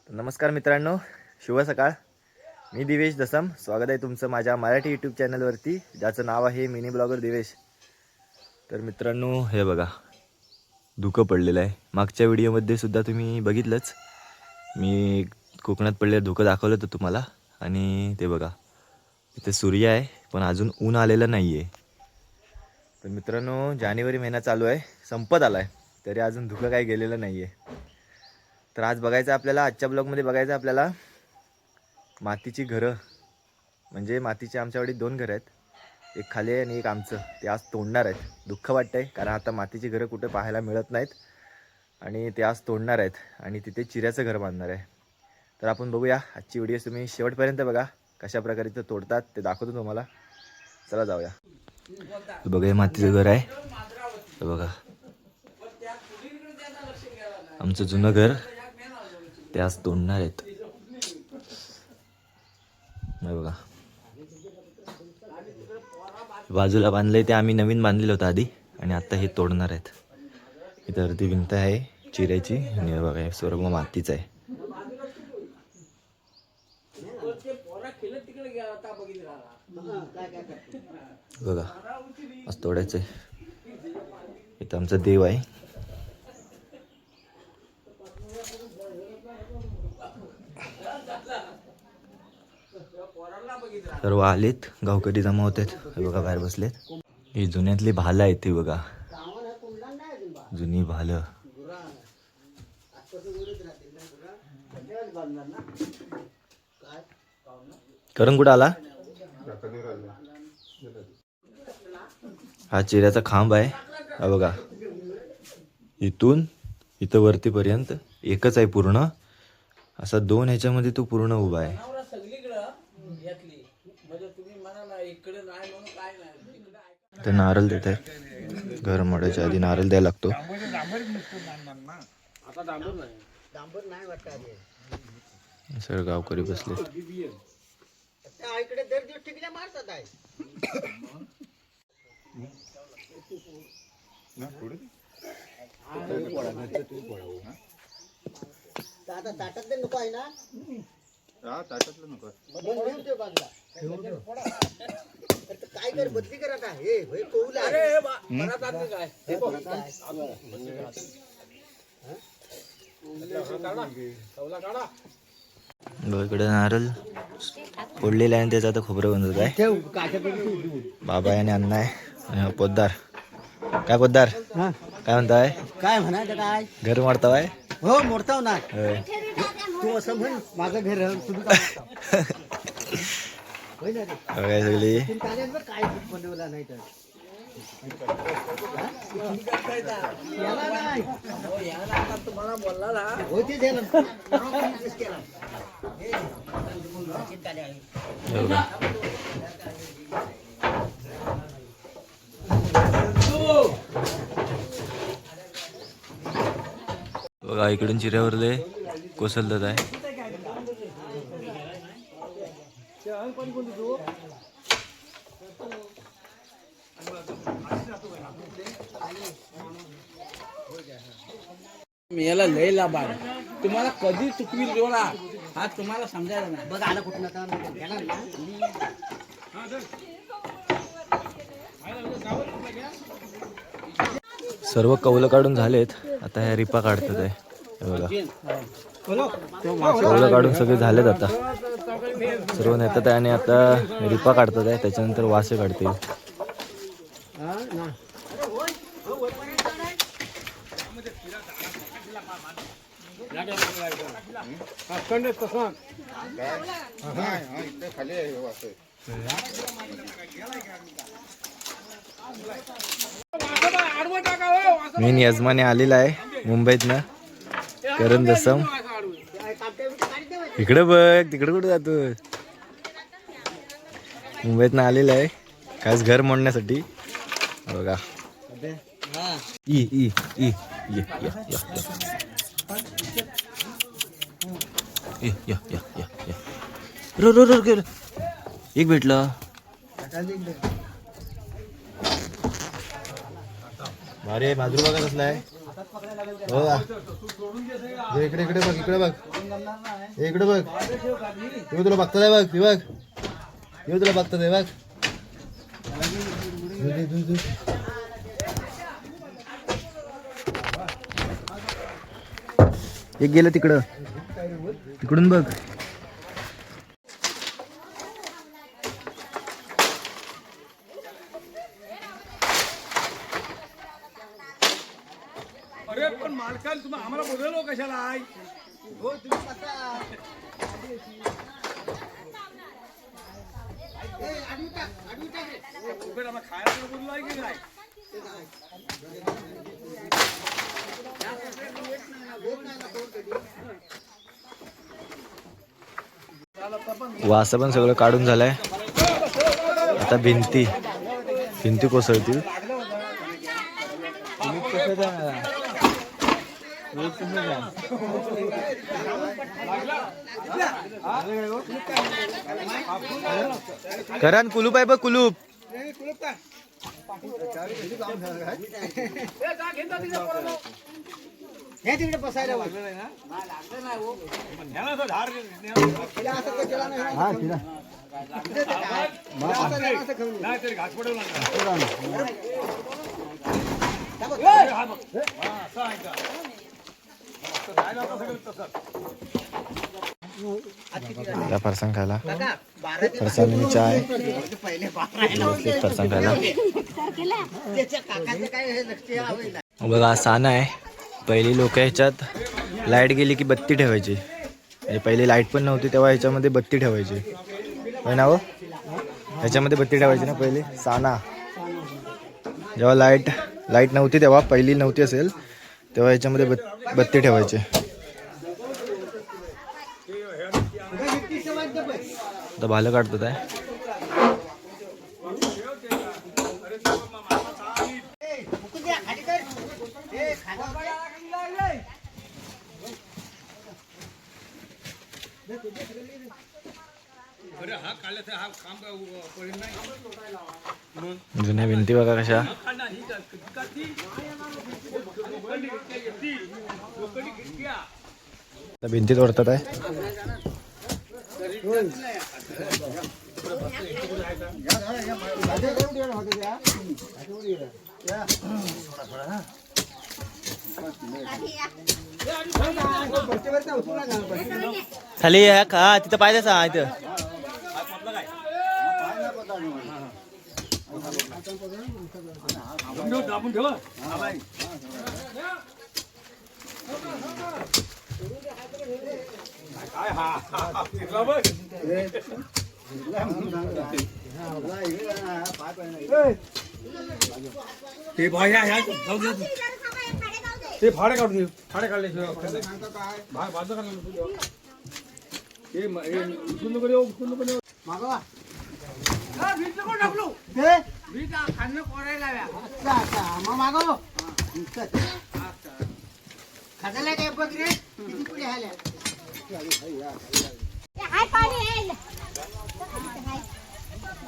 नमस्कार मित्रांनो, शुभ सकाळ. मी दिवेश दसम. स्वागत आहे तुमचं माझ्या मराठी यूट्यूब चॅनलवरती, ज्याचं नाव आहे मिनी ब्लॉगर दिवेश. तर मित्रांनो, हे बघा धुकं पडलेलं आहे. मागच्या व्हिडिओमध्ये सुद्धा तुम्ही बघितलंच, मी कोकणात पडलेलं धुकं दाखवलं होतं तुम्हाला. आणि ते बघा इथे सूर्य आहे, पण अजून ऊन आलेलं नाही आहे. तर मित्रांनो, जानेवारी महिना चालू आहे, संपत आला आहे, तरी अजून धुकं काही गेलेलं नाही आहे. तर आज बघायचं आपल्याला, आजच्या ब्लॉगमध्ये बघायचं आपल्याला मातीची घरं. म्हणजे मातीची आमच्याकडे 2 घरं आहेत, एक खाली आहे आणि एक आमचं. ते आज तोडणार आहेत. दुःख वाटतंय, कारण आता मातीची घरं कुठे पाहायला मिळत नाहीत आणि ते आज तोडणार आहेत आणि तिथे चिऱ्याचं घर बांधणार आहे. तर आपण बघूया आजची व्हिडिओ, तुम्ही शेवटपर्यंत बघा. कशा प्रकारे ते तोडतात ते दाखवतो तुम्हाला. चला जाऊया. बघा, मातीचं घर आहे. तर बघा आमचं जुनं घर ते आज तोडणार आहेत. बघा बाजूला बांधले ते आम्ही नवीन बांधलेलं होतं आधी, आणि आता हे तोडणार आहेत. इथं अर्धी भिंत आहे चिऱ्याची आणि बघा हे सर्व मातीच आहे. बघा आज तोडायचं आहे. इथं आमचा देव आहे. सर्व आलेत, गावकरी जमा होत आहेत. हे बघा बाहेर बसलेत. ही जुन्यातली भालं आहेत, ती बघा जुनी भालं. करण कुठं आला? हा चिऱ्याचा खांब आहे. हा बघा इथून इथं वरतीपर्यंत एकच आहे पूर्ण. असा 2 ह्याच्यामध्ये तो पूर्ण उभा आहे. ते नारळ देत आहे. घर मोडायच्या आधी नारळ द्यायला लागतो. सर गावकरी बसले. काय कर बदली करा का हे कोवला इकडे नारळ फोडलेला आहे, त्याचं आता खोबरं बनवत आहे. बाबा आहे आणि अण्णा आहे आणि हा पोद्दार. काय पोद्दार, काय म्हणताय? काय म्हणायचं काय? घर मोडताय? हो मोडताव ना. तू असं म्हण माझं घर तुम्ही काय सगळी काय बनवला नाही तर तुम्हाला बोलला ना बघा इकडून चिऱ्यावरले कोसलत आहे. याला लय लाभ आहे. तुम्हाला कधी चुकवी जोडा हा तुम्हाला समजायला नाही. बघ आला कुठं नका सर्व कौलं काढून झालेत. आता ह्या रिपा काढतात आहे. बघा कौलं काढून सगळे झालेत. आता सर्व नेतात आहे आणि आता रिपा काढतात आहे. त्याच्यानंतर वासे काढतील. मेन यजमानी आलेला आहे मुंबईतनं, करण दसम. इकडे बघ, तिकडे कुठे जातो? मुंबईतनं आलेला आहे खास घर मोडण्यासाठी. बघा ई ई ई ये या या या या या या रो रो रो रो. एक भेटला. अरे माधुरी बघा कसला आहे. हो का? इकडे इकडे बघ, इकडे बघ, इकडे बघ. येऊ तुला बघतात आहे बघ, बघ येऊ तुला बघतात आहे बघ. एक गेलं तिकडं, तिकडून बघ. अरे पण मालकान तुम्ही आम्हाला बोलवलो कशाला आहे? हो तुम्ही कसा उभे राहा, खायला बोललो आहे की नाही? वासं पण सगळं काढून झालंय. आता भिंती कोसळतील. करण कुलूप आहे बघ, कुलूप. हे तिकडे बसायला बघ. ह्याला असं धार तिला असं काही केलं नाही. हा तिला तिथे ते काय? तिला असं जरा असं खाऊन. नाही तरी घास पडवला नाही. त्या बघ. हा बघ. हा, असं आहे का? असं जायला आता सगळं तसंच. या फरसाण खायला. काका, 12 ते फरसाण आणि चाय. पहिले 12 फरसाण खायला. त्याच्या काकाचं काय हे लक्ष यावं नाही. बघा साना आहे. पहिली लोक ह्याच्यात लाईट गेली की बत्ती ठेवायची. म्हणजे पहिली लाईट पण नव्हती तेव्हा ह्याच्यामध्ये बत्ती ठेवायची. होय ना हो? ह्याच्यामध्ये बत्ती ठेवायची ना पहिली. साना जेव्हा लाईट नव्हती तेव्हा, पहिली नव्हती असेल तेव्हा ह्याच्यामध्ये बत्ती ठेवायची. आता भालं काढतात आहे. मुकुंद या, खाली कर. हे खाली कर. अरे हा काढल्याचं हा काम पडेल नाही. जुन्या भिंती बघा कशा. आता भिंती तोडतात आहे. खाली या का तिथं पाहिजे सा इथं. दाबून ठेवा. काय हा फिरला बघ. ते भाया ह्या जाऊ दे. ते फाडे काढून दे. फाडे काढल्याशिवाय बाजू काढलं. हे उचलून नको देऊ, उचलून नको देऊ. मागवा. भीत नको टाकलो. ते भीत खाणं कोरायला लाव्या. अच्छा अच्छा मग मागव. खाजायला काय बघ रे. किती पुढे आल्या.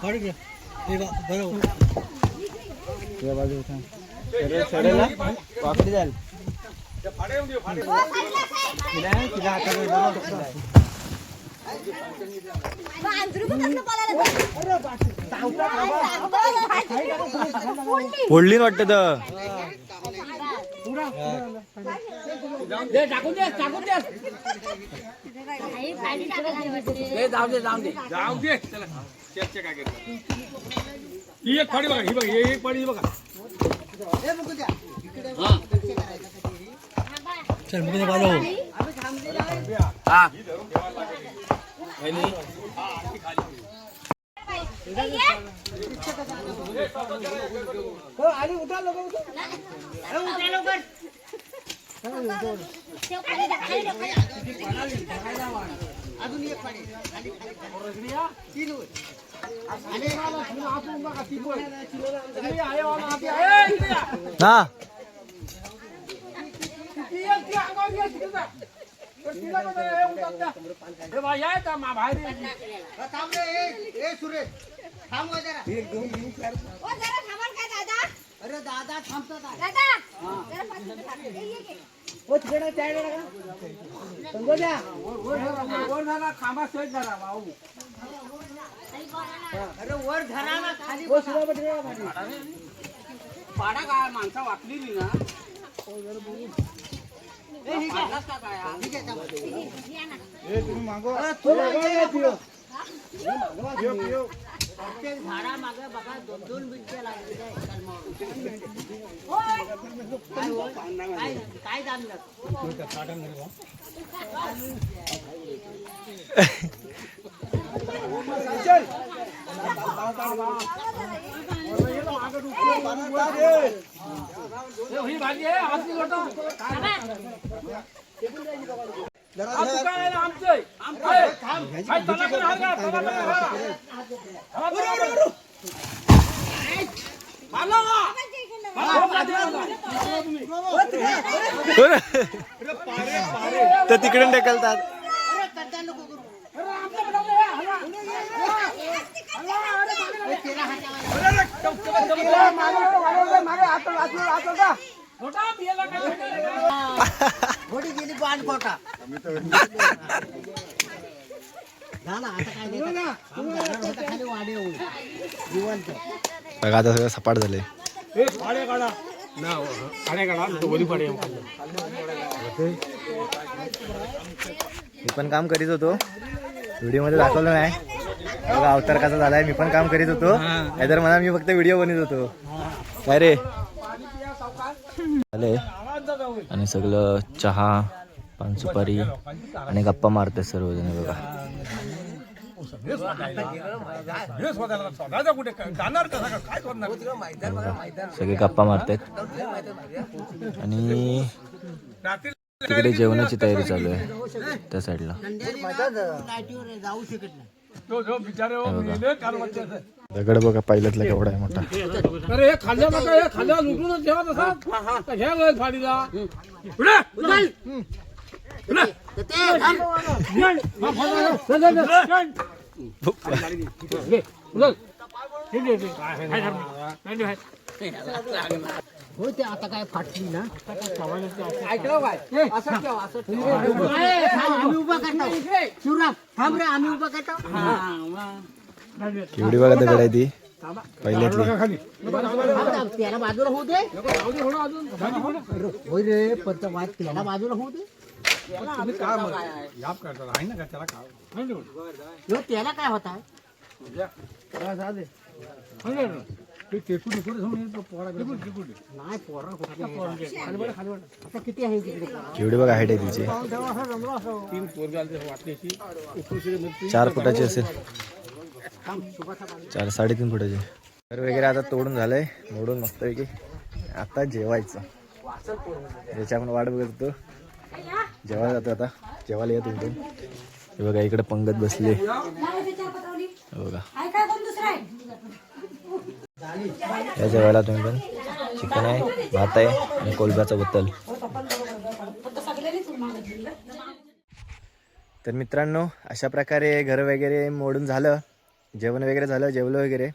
काढू घे. हे बघ, बरोबर. या बाजू चढेल वाकडी जाईल. त्या फाड्या येऊन दे, फाडे. फोडली ना वाटतं तर. दे टाकून दे टाकून दे जाऊ दे जाऊ दे जाऊ दे. चला चर्चा काय करतो. ही एक फाडी बघा, ही बघा, ही एक फाडी बघा. हे बघू द्या. इकडे हा चल मुकुंद बाजू. हा आणि उठा लोक उठा लवकर. अजून एक पाणी. तीन वर. हा थांब रे. ए सुरेश थांब जरा. अरे दादा थांबतो का? खांबा सेट झाला भाऊ. अरे वर धरा ना खाली पाडा काय माणसं वाटली ना. पाडलाच का काय हा? झाडा मागे बघा 2-2 मिनिटं लागली काय जाणलं ही भाजी आहे आमची लोटो. आमचं तर तिकडून ढकलतात. थोडी गेली बाण कोटा झाला आता काय नाही खाली वाढे होईल जिवंत बघा आता सगळं सपाट झाले. फाडे काढा ना फाडे काढा तो वरी फाडे मी पण काम करीत होतो, व्हिडिओ मध्ये दाखवलं नाही. बघा अवतार कसा झालाय. मी पण काम करीत होतो, नाहीतर मला मी फक्त व्हिडिओ बनवत होतो. काय रे आले आणि सगळं चहा पान सुपारी आणि गप्पा मारते सर्वजण. बघा कुठे जाणार कसा काय करणार. सगळे गप्पा मारतायत आणि तिकडे जेवणाची तयारी चालू आहे त्या साईडला. जाऊ शकत नाही दगड बघा पहिल्यातला केवढा आहे मोठा. अरे हे खाल्ल्या नका हे खाल्ल्या लुटूनच ठेवा तसा ह्या वेळेस फाडीला हो ते आता काय फाटली ना ऐकलं काय असं ठेव असं ठेव. आम्ही उभा करतो शिवराम थांब रे आम्ही उभा करतो केवढी बघा दगड आहे ती पहिल्यातली. त्याला बाजूला होऊ दे होय रे पण त्याला बाजूला होऊ दे त्याला काय होता नाही पोरा आता किती आहे तिकडे केवढी बघा हाईट आहे तिची. 4 फुटाची असेल, 4-3.5 फुटाची. घर वगैरे आता तोडून झालंय, मोडून मस्तपैकी आता जेवायचं. ज्याची आपण वाट बघत होतो जेवायला जातो. आता जेवायला येतो इथून. हे बघा इकडे पंगत बसले. बघा या जेवायला तुम्ही पण. चिकन आहे, भात आहे आणि कोलब्याचा बोतल. तर मित्रांनो अशा प्रकारे घर वगैरे मोडून झालं, जेवण वगैरे झालं, जेवलं वगैरे.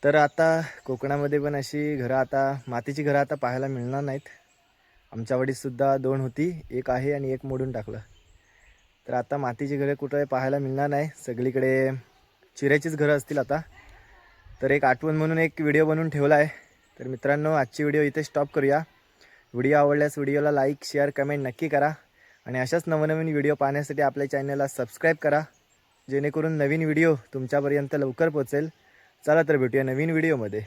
तर आता कोकणामध्ये पण अशी घरं आता मातीची घरं आता पाहायला मिळणार नाहीत. आमच्या वाडीतसुद्धा 2 होती, एक आहे आणि एक मोडून टाकलं. तर आता मातीची घरं कुठे पाहायला मिळणार नाही, सगळीकडे चिऱ्याचीच घरं असतील आता. तर एक आठवण म्हणून एक व्हिडिओ बनवून ठेवला आहे. तर मित्रांनो आजची व्हिडिओ इथे स्टॉप करूया. व्हिडिओ आवडल्यास व्हिडिओला लाईक शेअर कमेंट नक्की करा आणि अशाच नवनवीन व्हिडिओ पाहण्यासाठी आपल्या चॅनलला सबस्क्राईब करा, जेणेकरून नवीन व्हिडिओ तुमच्यापर्यंत लवकर पोहोचेल. चला तर भेटूया नवीन व्हिडिओमध्ये.